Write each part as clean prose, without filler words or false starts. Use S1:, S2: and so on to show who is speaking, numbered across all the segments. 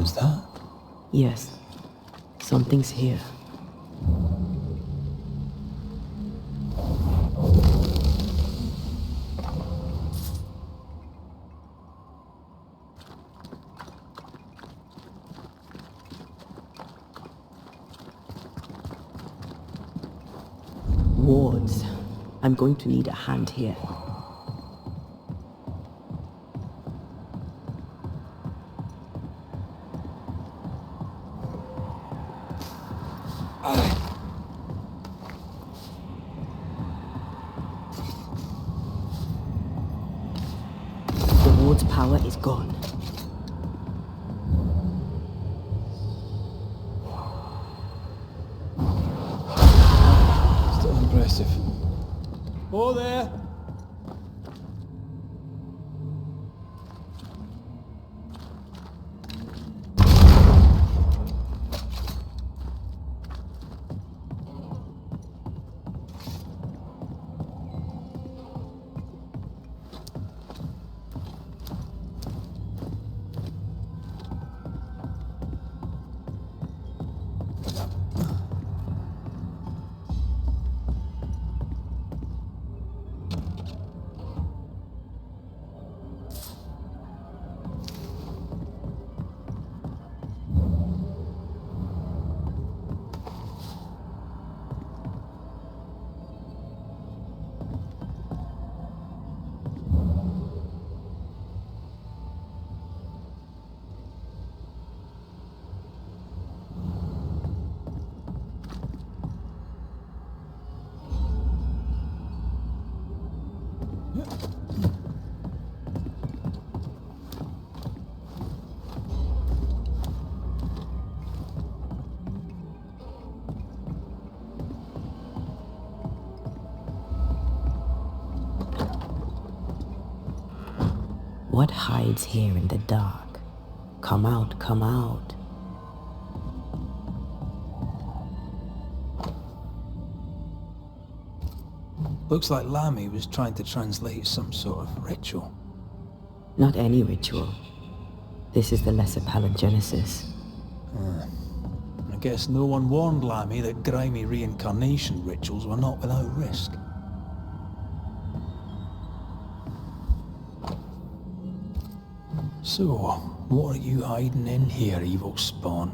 S1: was that?
S2: Yes. Something's here. Wards. I'm going to need a hand here. The ward's power is gone.
S1: Still impressive. Oh, there!
S2: What hides here in the dark? Come out, come out.
S1: Looks like Lammy was trying to translate some sort of ritual.
S2: Not any ritual. This is the Lesser Palingenesis.
S1: I guess no one warned Lammy that grimy reincarnation rituals were not without risk. So, what are you hiding in here, evil spawn?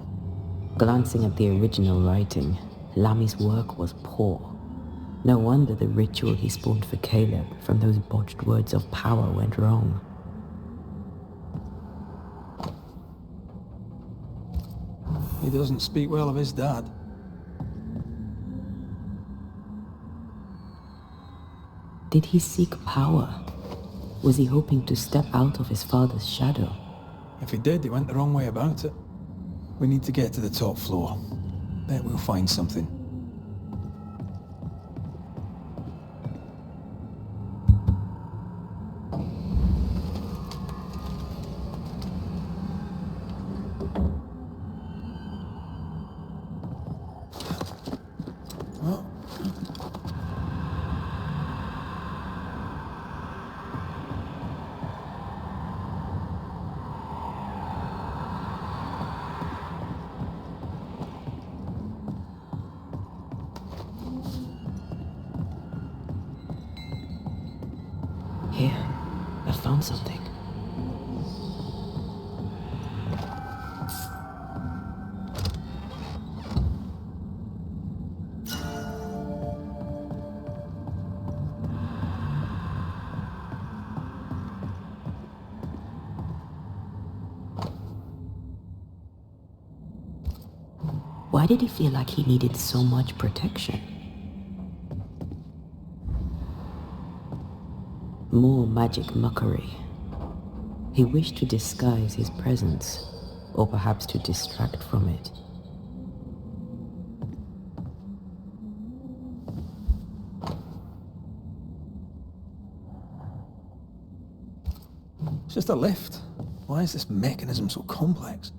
S2: Glancing at the original writing, Lammy's work was poor. No wonder the ritual he spawned for Caleb from those botched words of power went wrong.
S1: He doesn't speak well of his dad.
S2: Did he seek power? Was he hoping to step out of his father's shadow?
S1: If he did, he went the wrong way about it. We need to get to the top floor. Bet we'll find something.
S2: Here, I found something. Why did he feel like he needed so much protection? More magic mockery. He wished to disguise his presence, or perhaps to distract from it.
S1: It's just a lift. Why is this mechanism so complex?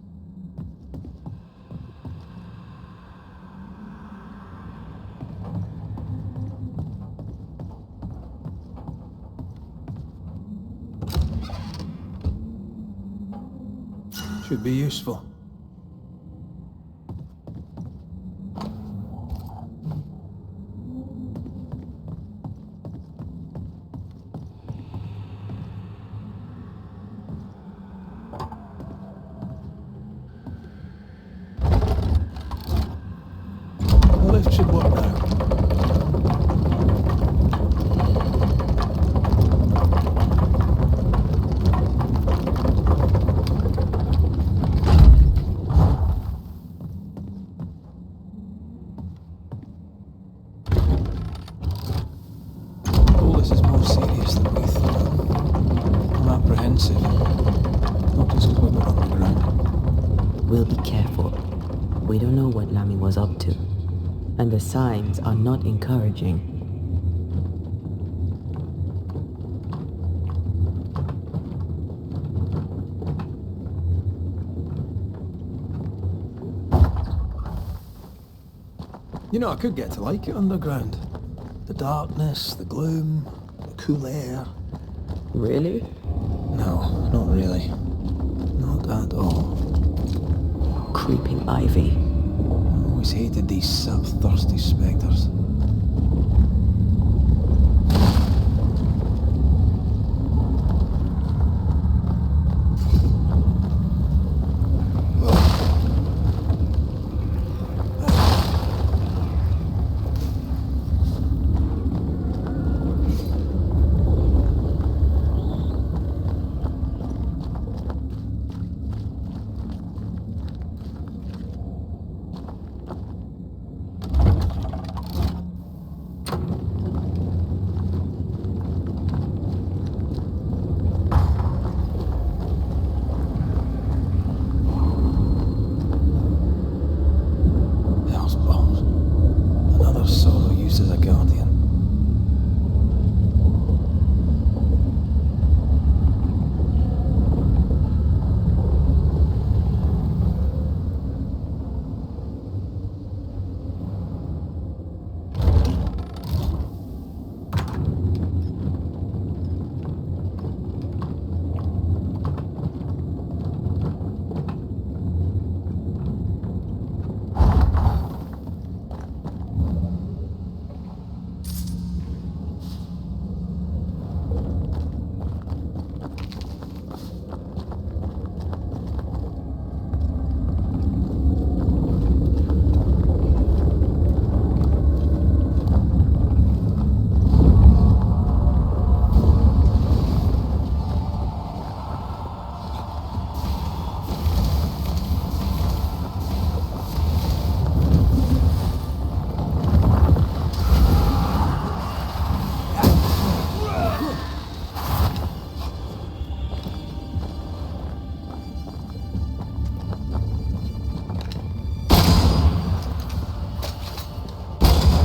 S1: Should be useful. this is more serious than we thought. I'm apprehensive. Not just because we're underground.
S2: We'll be careful. We don't know what Lammy was up to, and the signs are not encouraging.
S1: You know, I could get to like it underground. The darkness, the gloom, the cool air.
S2: Really?
S1: No, not really. Not at all.
S2: Creeping ivy.
S1: I always hated these sap-thirsty spectres.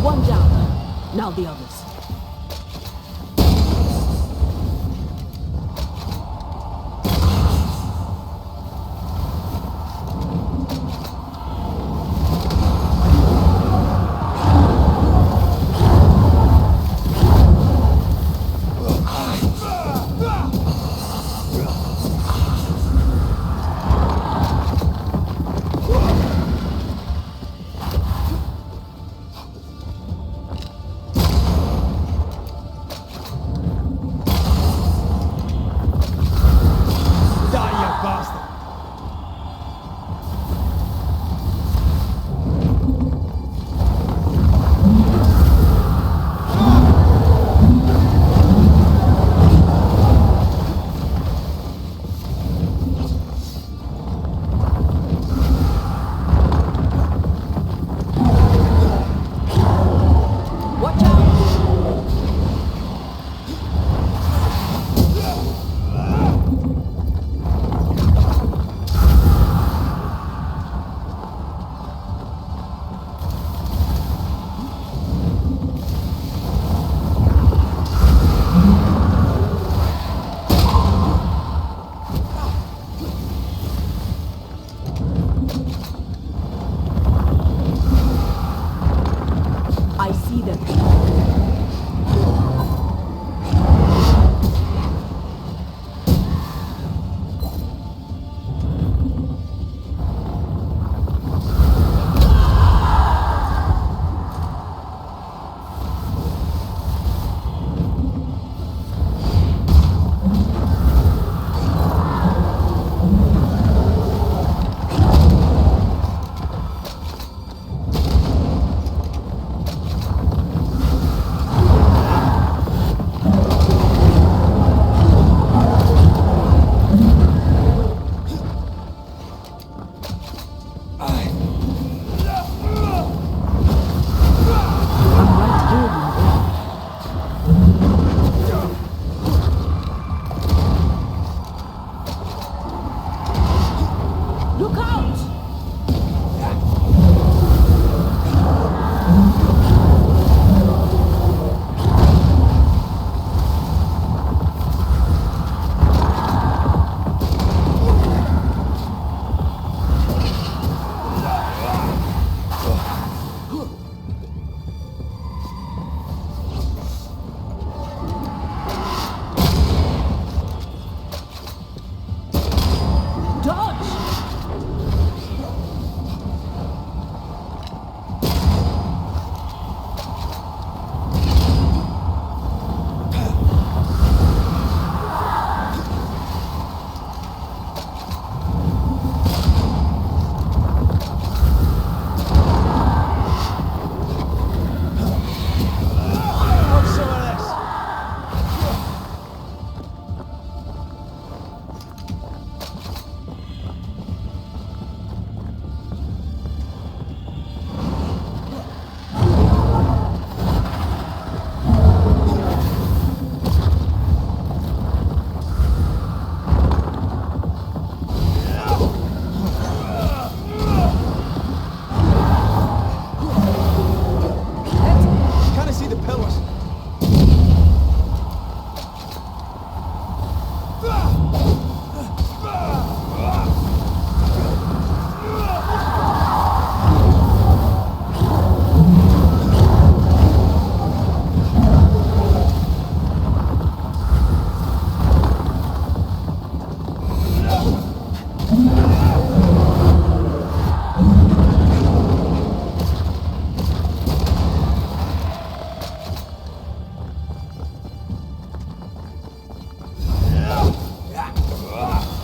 S2: One down. Now the others.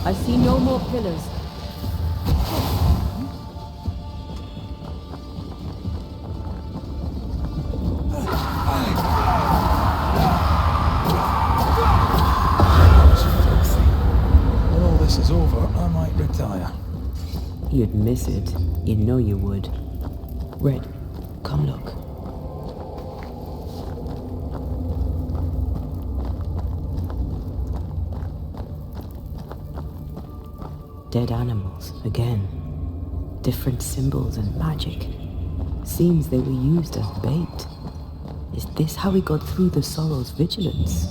S2: I see no more pillars.
S1: It's filthy. When all this is over, I might retire.
S2: You'd miss it. You know you would. Red, come look. Dead animals, again. Different symbols and magic. Seems they were used as bait. Is this how we got through the Sorrow's vigilance?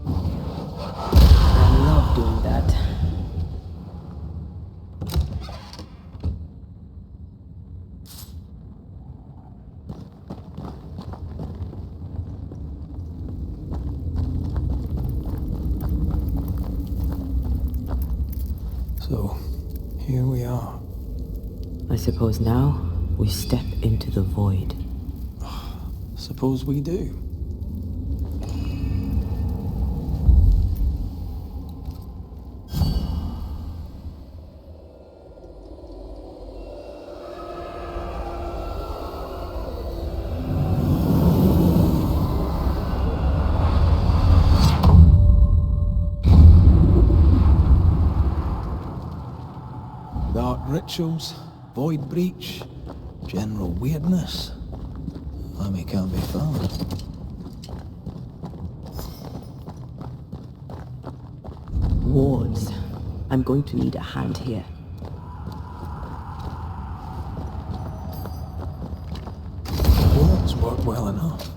S2: I love doing that.
S1: So, here we are.
S2: I suppose now we step into the void.
S1: Suppose we do. Dark rituals, void breach, general weirdness. Lammy can't be found.
S2: Wards. I'm going to need a hand here.
S1: Wards work well enough.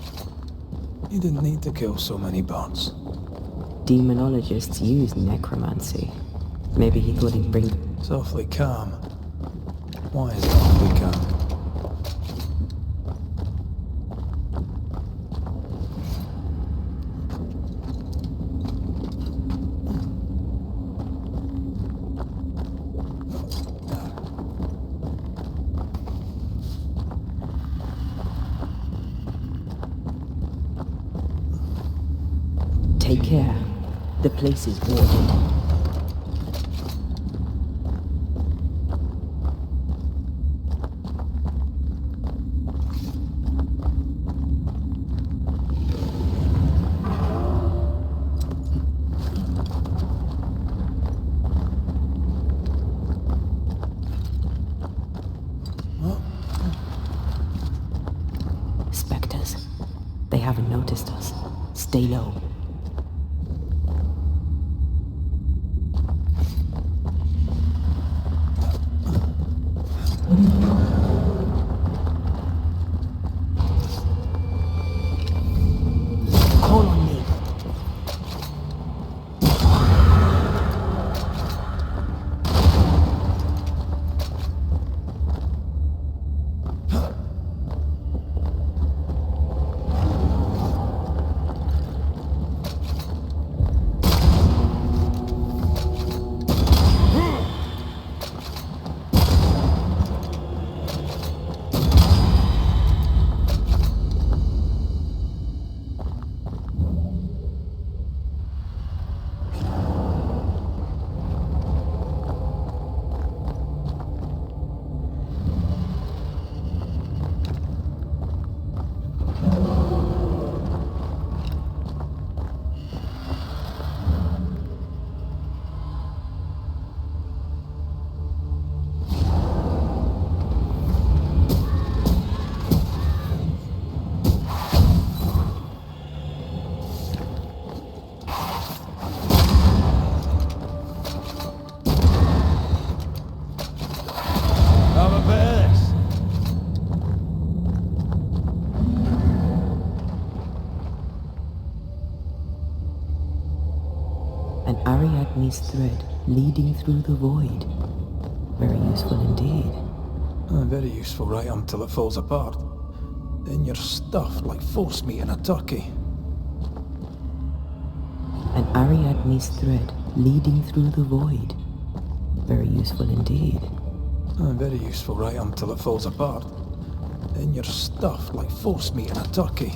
S1: You didn't need to kill so many bots.
S2: Demonologists use necromancy. Maybe he thought he'd bring...
S1: It's awfully calm. Why is it awfully calm?
S2: Take care. The place is warded. Spectres. They haven't noticed us. Stay low. Call on me. An Ariadne's thread leading through the void. Very useful indeed.
S1: Very useful right until it falls apart. Then you're stuffed like force meat in a turkey.
S2: An Ariadne's thread leading through the void. Very useful indeed.
S1: Very useful right until it falls apart. Then you're stuffed like force meat in a turkey.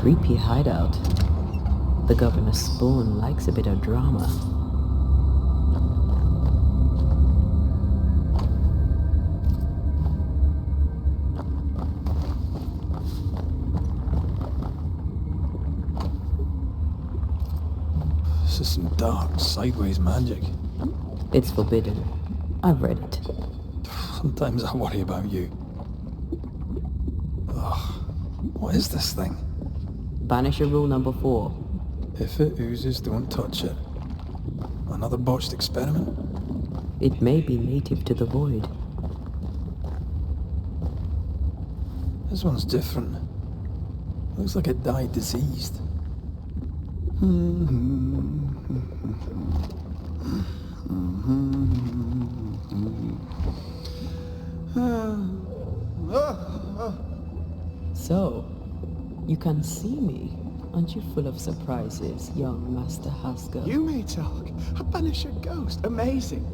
S2: creepy hideout. The governor's spawn likes a bit of drama.
S1: This is some dark, sideways magic.
S2: It's forbidden. I've read it.
S1: Sometimes I worry about you. Ugh. What is this thing?
S2: Banisher rule number 4.
S1: If it oozes, don't touch it. Another botched experiment?
S2: It may be native to the void.
S1: This one's different. Looks like it died diseased.
S2: So, you can see me. Aren't you full of surprises, young Master Haskell?
S3: You may talk. A Banisher ghost. Amazing.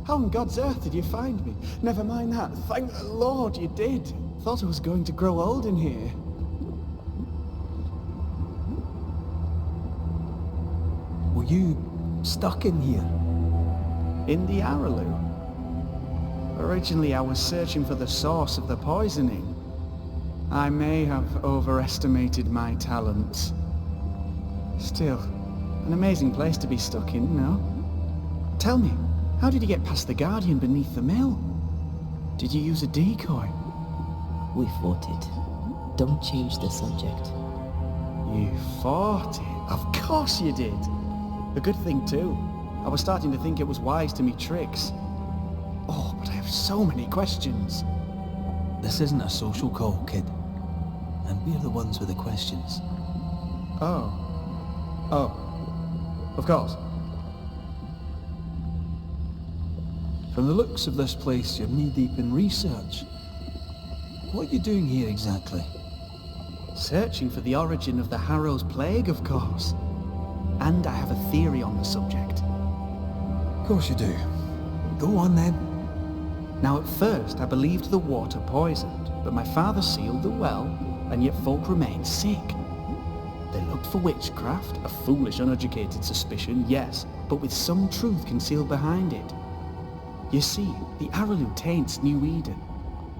S3: How on God's earth did you find me? Never mind that. Thank the Lord you did. Thought I was going to grow old in here.
S1: Were you stuck in here?
S3: In the Araloo. Originally I was searching for the source of the poisoning. I may have overestimated my talents. Still, an amazing place to be stuck in, no? Tell me, how did you get past the Guardian beneath the mill? Did you use a decoy?
S2: We fought it. Don't change the subject.
S3: You fought it? Of course you did. A good thing too. I was starting to think it was wise to me tricks. Oh, but I have so many questions.
S1: This isn't a social call, kid. And we're the ones with the questions.
S3: Oh. Of course.
S1: From the looks of this place, you're knee-deep in research. What are you doing here exactly?
S3: Searching for the origin of the Harrow's plague, of course. And I have a theory on the subject.
S1: Of course you do. Go on then.
S3: Now at first I believed the water poisoned, but my father sealed the well, and yet folk remained sick. They looked for witchcraft, a foolish, uneducated suspicion, yes, but with some truth concealed behind it. You see, the Araloo taints New Eden.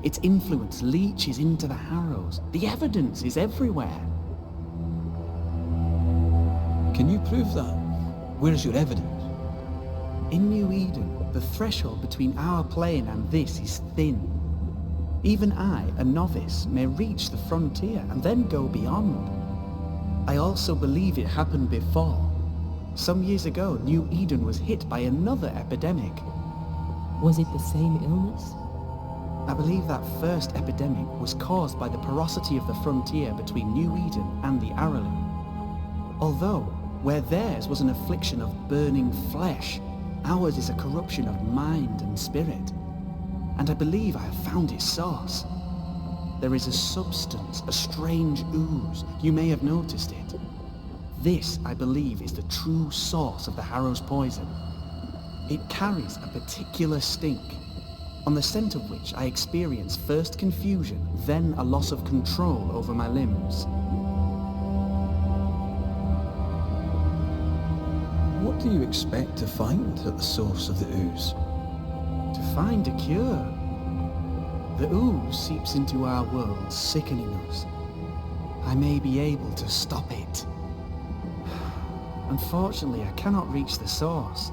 S3: Its influence leaches into the Harrows. The evidence is everywhere.
S1: Can you prove that? Where's your evidence?
S3: In New Eden, the threshold between our plane and this is thin. Even I, a novice, may reach the frontier and then go beyond. I also believe it happened before. Some years ago, New Eden was hit by another epidemic.
S2: Was it the same illness?
S3: I believe that first epidemic was caused by the porosity of the frontier between New Eden and the Araloo. Although, where theirs was an affliction of burning flesh, ours is a corruption of mind and spirit. And I believe I have found its source. There is a substance, a strange ooze. You may have noticed it. This, I believe, is the true source of the Harrow's poison. It carries a particular stink, on the scent of which I experience first confusion, then a loss of control over my limbs.
S1: What do you expect to find at the source of the ooze?
S3: To find a cure. The ooze seeps into our world, sickening us. I may be able to stop it. Unfortunately, I cannot reach the source.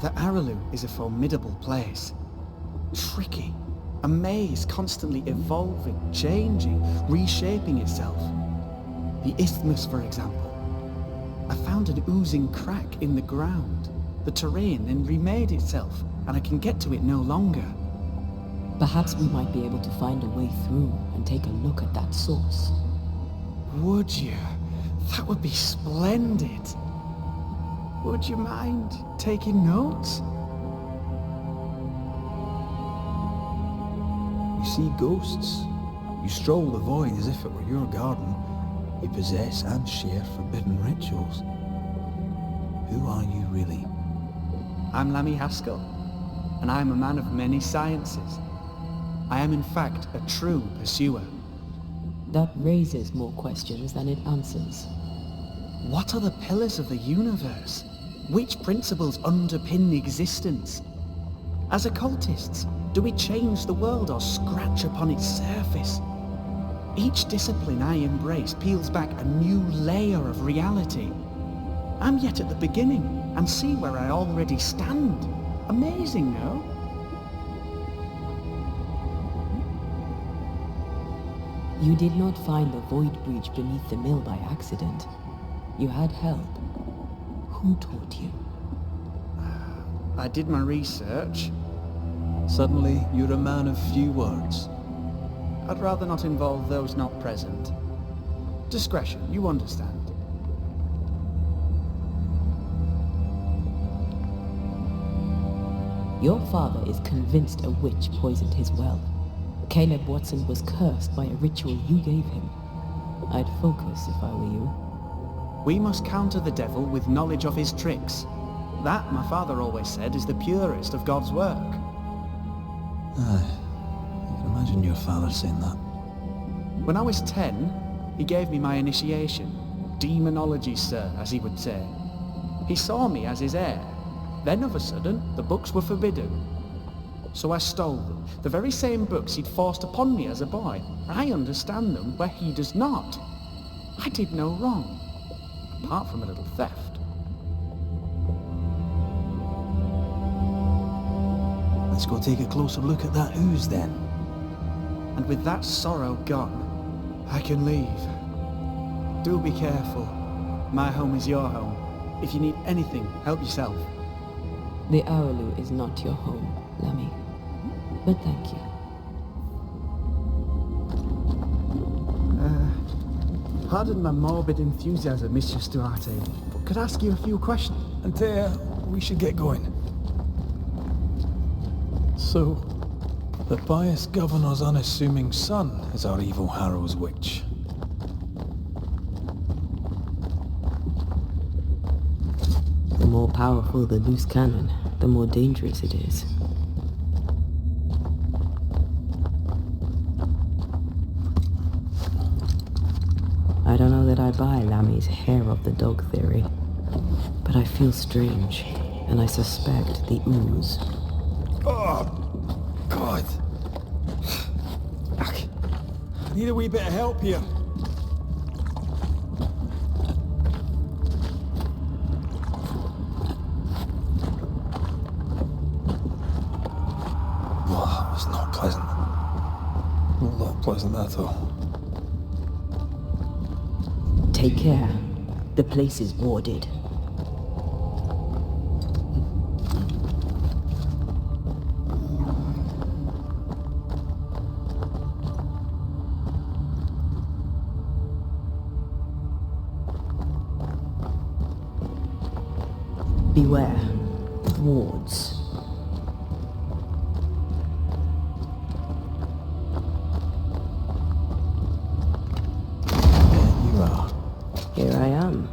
S3: The Araloo is a formidable place. Tricky. A maze constantly evolving, changing, reshaping itself. The isthmus, for example. I found an oozing crack in the ground. The terrain then remade itself, and I can get to it no longer.
S2: Perhaps we might be able to find a way through and take a look at that source.
S3: Would you? That would be splendid. Would you mind taking notes?
S1: You see ghosts. You stroll the void as if it were your garden. You possess and share forbidden rituals. Who are you really?
S3: I'm Lammy Haskell, and I'm a man of many sciences. I am in fact a true pursuer.
S2: That raises more questions than it answers.
S3: What are the pillars of the universe? Which principles underpin existence? As occultists, do we change the world or scratch upon its surface? Each discipline I embrace peels back a new layer of reality. I'm yet at the beginning and see where I already stand. Amazing, no?
S2: You did not find the void breach beneath the mill by accident. You had help. Who taught you?
S3: I did my research.
S1: Suddenly, you're a man of few words.
S3: I'd rather not involve those not present. Discretion, you understand.
S2: Your father is convinced a witch poisoned his well. Caleb Watson was cursed by a ritual you gave him. I'd focus if I were you.
S3: We must counter the devil with knowledge of his tricks. That, my father always said, is the purest of God's work.
S1: Aye. I can imagine your father saying that.
S3: When I was 10, he gave me my initiation. Demonology, sir, as he would say. He saw me as his heir. Then of a sudden, the books were forbidden. So I stole them. The very same books he'd forced upon me as a boy. I understand them where he does not. I did no wrong. Apart from a little theft.
S1: Let's go take a closer look at that ooze then.
S3: And with that sorrow gone, I can leave. Do be careful. My home is your home. If you need anything, help yourself.
S2: The Araloo is not your home, Lammy. But thank you.
S3: Pardon my morbid enthusiasm, Mistress Duarte, but could I ask you a few questions?
S1: Antea, we should get going. So, the pious governor's unassuming son is our evil Harrow's witch.
S2: The more powerful the loose cannon, the more dangerous it is. I don't know that I buy Lammy's hair of the dog theory, but I feel strange, and I suspect the ooze.
S1: Oh, God. I need a wee bit of help here. Well, that was not pleasant. Not that pleasant at all.
S2: Take care. The place is warded. Beware. Wards.
S1: There you are.
S2: Here I am.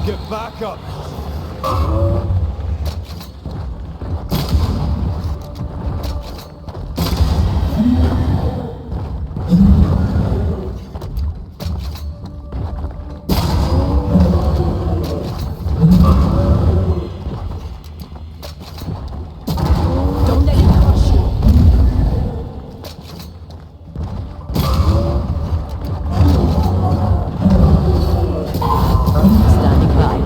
S1: Get back up!
S2: Don't let it crush you. Standing by.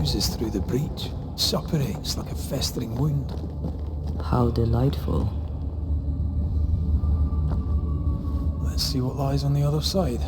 S1: oozes through the breach, suppurates like a festering wound.
S2: How delightful.
S1: Let's see what lies on the other side.